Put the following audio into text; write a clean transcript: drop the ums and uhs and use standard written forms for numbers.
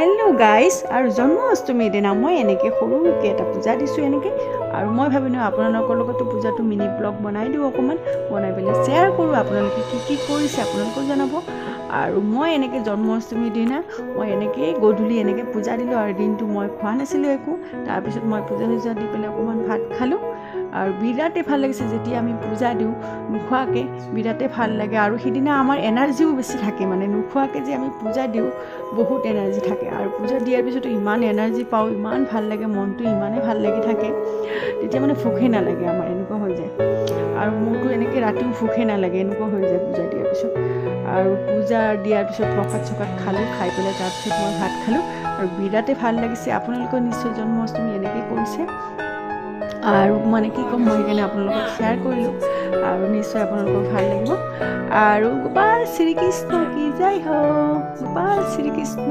Hello' guys আৰু জন্মাষ্টমীৰ দিনা মই এনেকৈ সৰুকৈ এটা পূজা দিছোঁ এনেকৈ আৰু মই ভাবিলোঁ আপোনালোকৰ লগতো পূজাটো মিনি ব্লগ বনাই দিওঁ অকণমান বনাই পেলাই শ্বেয়াৰ কৰোঁ আপোনালোকে কি কৰিছে আপোনালোকেও জনাব আৰু মই এনেকৈ জন্মাষ্টমীৰ দিনা মই এনেকৈ গধূলি এনেকৈ পূজা দিলোঁ আৰু দিনটো মই খোৱা নাছিলোঁ একো তাৰপিছত মই পূজা দি পেলাই অকণমান ভাত খালোঁ আৰু বিৰাটেই ভাল লাগিছে যেতিয়া আমি পূজা দিওঁ নোখোৱাকৈ বিৰাটেই ভাল লাগে আৰু সিদিনা আমাৰ এনাৰ্জিও বেছি থাকে মানে নোখোৱাকৈ যে আমি পূজা দিওঁ বহুত এনাৰ্জি থাকে আৰু পূজা দিয়াৰ পিছতো ইমান এনাৰ্জি পাওঁ ইমান ভাল লাগে মনটো ইমানেই ভাল লাগি থাকে তেতিয়া মানে ভোকেই নালাগে আমাৰ এনেকুৱা হৈ যায় আৰু মোৰতো এনেকৈ ৰাতিও ভোকেই নালাগে এনেকুৱা হৈ যায় পূজা দিয়াৰ পিছত আৰু পূজা দিয়াৰ পিছত প্ৰসাদ চসাদ খালোঁ খাই পেলাই তাৰপিছত মই ভাত খালোঁ আৰু বিৰাটেই ভাল লাগিছে আপোনালোকৰ নিশ্চয় জন্মাষ্টমী এনেকৈ কৰিছে আৰু মানে কি ক'ম মই সেইকাৰণে আপোনালোকক শ্বেয়াৰ কৰিলোঁ আৰু নিশ্চয় আপোনালোকক ভাল লাগিব আৰু গোপাল শ্ৰীকৃষ্ণ কি জয় হওক গোপাল শ্ৰীকৃষ্ণ।